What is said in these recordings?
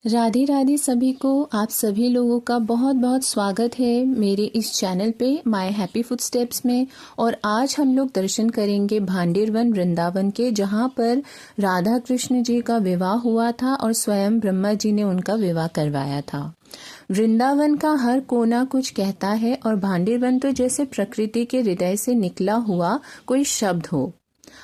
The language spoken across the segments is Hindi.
राधे राधे सभी को। आप सभी लोगों का बहुत बहुत स्वागत है मेरे इस चैनल पे माय हैप्पी फुटस्टेप्स में। और आज हम लोग दर्शन करेंगे भांडेर वन वृंदावन के, जहाँ पर राधा कृष्ण जी का विवाह हुआ था और स्वयं ब्रह्मा जी ने उनका विवाह करवाया था। वृंदावन का हर कोना कुछ कहता है और भांडेर वन तो जैसे प्रकृति के हृदय से निकला हुआ कोई शब्द हो।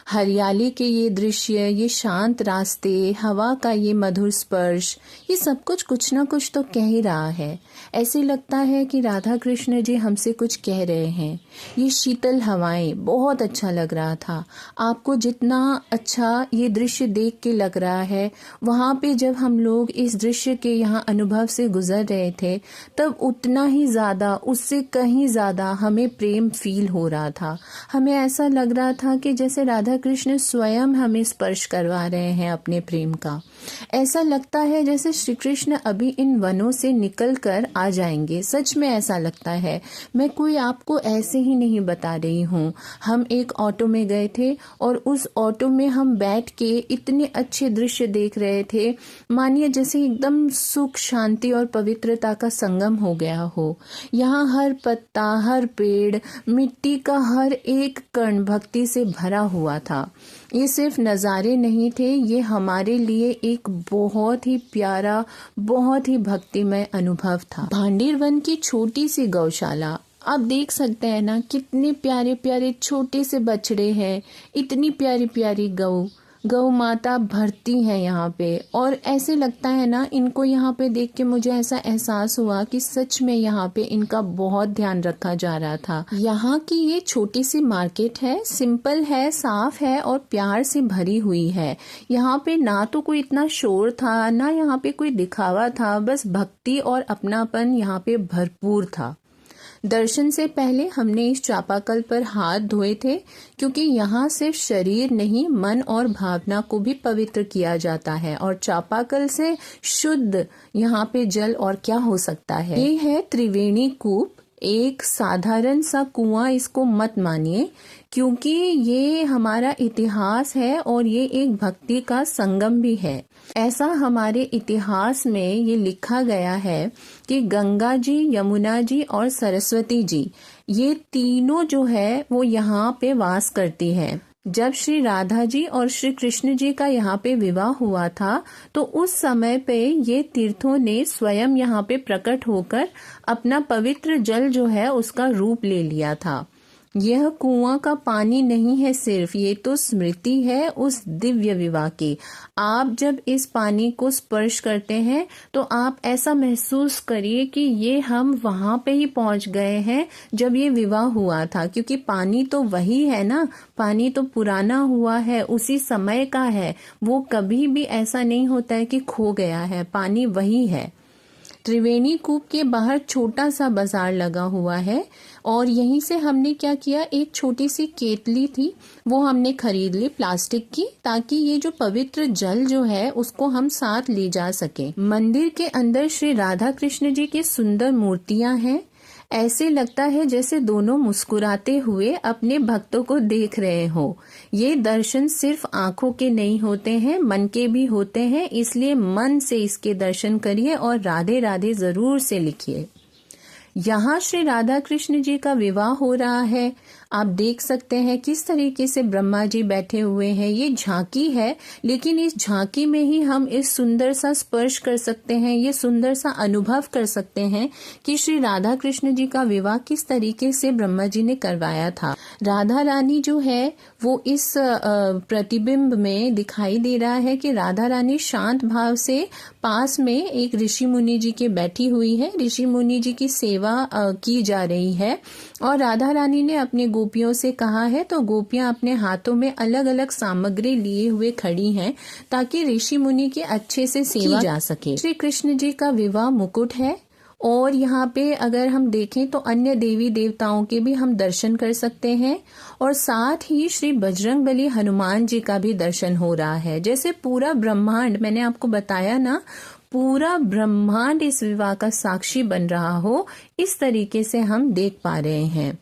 हरियाली के ये दृश्य, ये शांत रास्ते, हवा का ये मधुर स्पर्श, ये सब कुछ ना कुछ तो कह ही रहा है। ऐसे लगता है कि राधा कृष्ण जी हमसे कुछ कह रहे हैं। ये शीतल हवाएं, बहुत अच्छा लग रहा था। आपको जितना अच्छा ये दृश्य देख के लग रहा है, वहाँ पे जब हम लोग इस दृश्य के यहाँ अनुभव से गुजर रहे थे, तब उतना ही ज्यादा, उससे कहीं ज्यादा हमें प्रेम फील हो रहा था। हमें ऐसा लग रहा था कि जैसे राधा कृष्ण स्वयं हमें स्पर्श करवा रहे हैं अपने प्रेम का। ऐसा लगता है जैसे श्री कृष्ण अभी इन वनों से निकल कर आ जाएंगे। सच में ऐसा लगता है। मैं कोई आपको ऐसे ही नहीं बता रही हूँ। हम एक ऑटो में गए थे और उस ऑटो में हम बैठ के इतने अच्छे दृश्य देख रहे थे, मानिए जैसे एकदम सुख, शांति और पवित्रता का संगम हो गया हो। यहाँ हर पत्ता, हर पेड़, मिट्टी का हर एक कण भक्ति से भरा हुआ था। ये सिर्फ नज़ारे नहीं थे, ये हमारे लिए एक बहुत ही प्यारा, बहुत ही भक्तिमय अनुभव था। भांडेर वन की छोटी सी गौशाला, आप देख सकते हैं ना, कितने प्यारे प्यारे छोटे से बछड़े हैं, इतनी प्यारी प्यारी गौ माता भरती है यहाँ पे। और ऐसे लगता है ना, इनको यहाँ पे देख के मुझे ऐसा एहसास हुआ कि सच में यहाँ पे इनका बहुत ध्यान रखा जा रहा था। यहाँ की ये छोटी सी मार्केट है, सिंपल है, साफ है और प्यार से भरी हुई है। यहाँ पे ना तो कोई इतना शोर था, ना यहाँ पे कोई दिखावा था, बस भक्ति और अपनापन यहाँ पे भरपूर था। दर्शन से पहले हमने इस चापाकल पर हाथ धोए थे, क्योंकि यहाँ सिर्फ शरीर नहीं, मन और भावना को भी पवित्र किया जाता है। और चापाकल से शुद्ध यहाँ पे जल और क्या हो सकता है। ये है त्रिवेणी कूप, एक साधारण सा कुआं इसको मत मानिए, क्योंकि ये हमारा इतिहास है और ये एक भक्ति का संगम भी है। ऐसा हमारे इतिहास में ये लिखा गया है कि गंगा जी, यमुना जी और सरस्वती जी, ये तीनों जो है वो यहाँ पे वास करती हैं। जब श्री राधा जी और श्री कृष्ण जी का यहाँ पे विवाह हुआ था, तो उस समय पे ये तीर्थों ने स्वयं यहाँ पे प्रकट होकर अपना पवित्र जल जो है उसका रूप ले लिया था। यह कुआं का पानी नहीं है सिर्फ, ये तो स्मृति है उस दिव्य विवाह की। आप जब इस पानी को स्पर्श करते हैं तो आप ऐसा महसूस करिए कि ये हम वहां पे ही पहुंच गए हैं जब ये विवाह हुआ था, क्योंकि पानी तो वही है ना, पानी तो पुराना हुआ है, उसी समय का है। वो कभी भी ऐसा नहीं होता है कि खो गया है, पानी वही है। त्रिवेणी कूप के बाहर छोटा सा बाजार लगा हुआ है और यहीं से हमने क्या किया, एक छोटी सी केतली थी वो हमने खरीद ली प्लास्टिक की, ताकि ये जो पवित्र जल जो है उसको हम साथ ले जा सके। मंदिर के अंदर श्री राधा कृष्ण जी की सुंदर मूर्तियां हैं। ऐसे लगता है जैसे दोनों मुस्कुराते हुए अपने भक्तों को देख रहे हो। ये दर्शन सिर्फ आंखों के नहीं होते हैं, मन के भी होते हैं, इसलिए मन से इसके दर्शन करिए और राधे राधे जरूर से लिखिए। यहाँ श्री राधा कृष्ण जी का विवाह हो रहा है। आप देख सकते हैं किस तरीके से ब्रह्मा जी बैठे हुए हैं। ये झांकी है, लेकिन इस झांकी में ही हम इस सुंदर सा स्पर्श कर सकते हैं, ये सुंदर सा अनुभव कर सकते हैं कि श्री राधा कृष्ण जी का विवाह किस तरीके से ब्रह्मा जी ने करवाया था। राधा रानी जो है वो इस प्रतिबिंब में दिखाई दे रहा है कि राधा रानी शांत भाव से पास में एक ऋषि मुनि जी के बैठी हुई है। ऋषि मुनि जी की सेवा की जा रही है और राधा रानी ने अपने गोपियों से कहा है, तो गोपियां अपने हाथों में अलग अलग सामग्री लिए हुए खड़ी हैं ताकि ऋषि मुनि की अच्छे से सेवा की जा सके। श्री कृष्ण जी का विवाह मुकुट है और यहाँ पे अगर हम देखें तो अन्य देवी देवताओं के भी हम दर्शन कर सकते हैं और साथ ही श्री बजरंगबली हनुमान जी का भी दर्शन हो रहा है। जैसे पूरा ब्रह्मांड, मैंने आपको बताया ना, पूरा ब्रह्मांड इस विवाह का साक्षी बन रहा हो, इस तरीके से हम देख पा रहे हैं।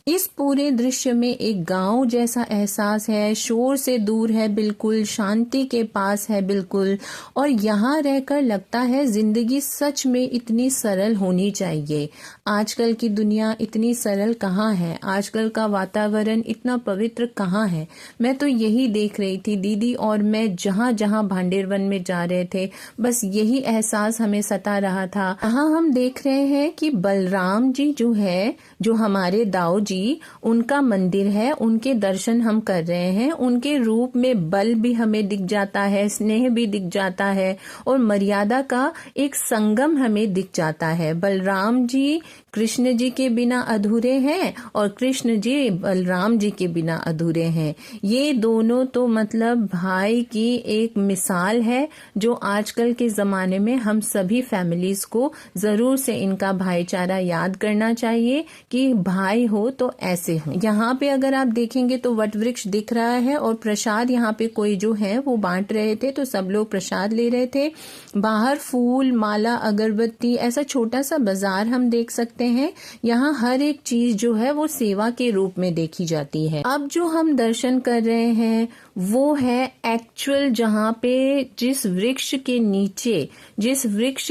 इस पूरे दृश्य में एक गांव जैसा एहसास है, शोर से दूर है बिल्कुल, शांति के पास है बिल्कुल। और यहाँ रहकर लगता है जिंदगी सच में इतनी सरल होनी चाहिए। आजकल की दुनिया इतनी सरल कहाँ है, आजकल का वातावरण इतना पवित्र कहाँ है। मैं तो यही देख रही थी, दीदी और मैं जहाँ जहाँ भांडेर वन में जा रहे थे, बस यही एहसास हमें सता रहा था। यहाँ हम देख रहे हैं कि बलराम जी जो है, जो हमारे दाऊ जी, उनका मंदिर है, उनके दर्शन हम कर रहे हैं। उनके रूप में बल भी हमें दिख जाता है, स्नेह भी दिख जाता है और मर्यादा का एक संगम हमें दिख जाता है। बलराम जी कृष्ण जी के बिना अधूरे हैं और कृष्ण जी बलराम जी के बिना अधूरे हैं। ये दोनों तो मतलब भाई की एक मिसाल है, जो आजकल के जमाने में हम सभी फैमिलीज को जरूर से इनका भाईचारा याद करना चाहिए कि भाई हो तो ऐसे हो। यहाँ पे अगर आप देखेंगे तो वट वृक्ष दिख रहा है और प्रसाद यहाँ पे कोई जो है वो बांट रहे थे, तो सब लोग प्रसाद ले रहे थे। बाहर फूल, माला, अगरबत्ती, ऐसा छोटा सा बाजार हम देख सकते हैं। यहाँ हर एक चीज जो है वो सेवा के रूप में देखी जाती है। अब जो हम दर्शन कर रहे हैं वो है एक्चुअल, जहाँ पे जिस वृक्ष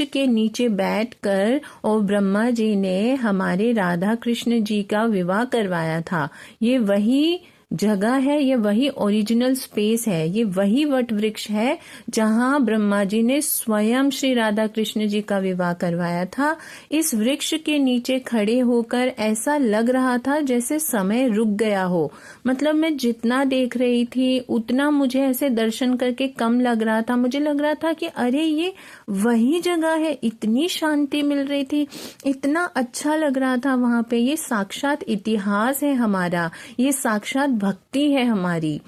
के नीचे बैठकर और ब्रह्मा जी ने हमारे राधा कृष्ण जी का विवाह करवाया था, ये वही जगह है, ये वही ओरिजिनल स्पेस है, ये वही वट वृक्ष है जहाँ ब्रह्मा जी ने स्वयं श्री राधा कृष्ण जी का विवाह करवाया था। इस वृक्ष के नीचे खड़े होकर ऐसा लग रहा था जैसे समय रुक गया हो। मतलब मैं जितना देख रही थी उतना मुझे ऐसे दर्शन करके कम लग रहा था। मुझे लग रहा था कि अरे ये वही जगह है। इतनी शांति मिल रही थी, इतना अच्छा लग रहा था वहां पे। ये साक्षात इतिहास है हमारा, ये साक्षात भक्ति है हमारी।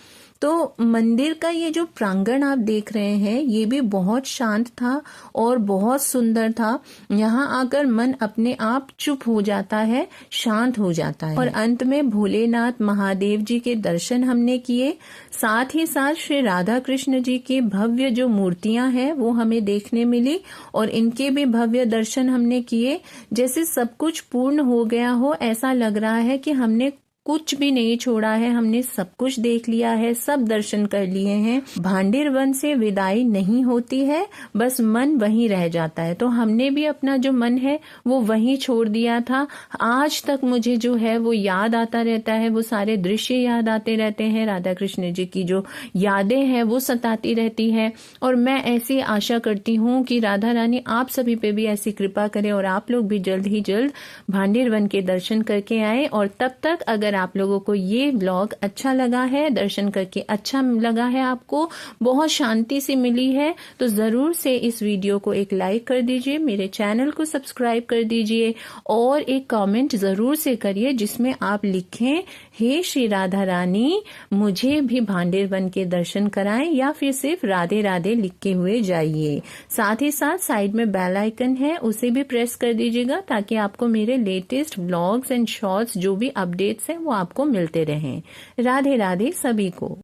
तो मंदिर का ये जो प्रांगण आप देख रहे हैं ये भी बहुत शांत था और बहुत सुंदर था। यहाँ आकर मन अपने आप चुप हो जाता है, शांत हो जाता है। और अंत में भोलेनाथ महादेव जी के दर्शन हमने किए। साथ ही साथ श्री राधा कृष्ण जी की भव्य जो मूर्तियां हैं वो हमें देखने मिली और इनके भी भव्य दर्शन हमने किए। जैसे सब कुछ पूर्ण हो गया हो, ऐसा लग रहा है कि हमने कुछ भी नहीं छोड़ा है, हमने सब कुछ देख लिया है, सब दर्शन कर लिए हैं। भांडेर वन से विदाई नहीं होती है, बस मन वहीं रह जाता है। तो हमने भी अपना जो मन है वो वहीं छोड़ दिया था। आज तक मुझे जो है वो याद आता रहता है, वो सारे दृश्य याद आते रहते हैं, राधा कृष्ण जी की जो यादें हैं वो सताती रहती है। और मैं ऐसी आशा करती हूँ कि राधा रानी आप सभी पे भी ऐसी कृपा करे और आप लोग भी जल्द ही जल्द भांडेर वन के दर्शन करके आए। और तब तक अगर आप लोगों को ये ब्लॉग अच्छा लगा है, दर्शन करके अच्छा लगा है, आपको बहुत शांति से मिली है, तो जरूर से इस वीडियो को एक लाइक कर दीजिए, मेरे चैनल को सब्सक्राइब कर दीजिए और एक कमेंट जरूर से करिए जिसमें आप लिखें, हे श्री राधा रानी मुझे भी भांडेर वन के दर्शन कराएं, या फिर सिर्फ राधे राधे लिख के हुए जाइए। साथ ही साथ साइड में बेल आइकन है, उसे भी प्रेस कर दीजिएगा ताकि आपको मेरे लेटेस्ट व्लॉग्स एंड शॉर्ट्स जो भी अपडेट्स हैं वो आपको मिलते रहें। राधे राधे सभी को।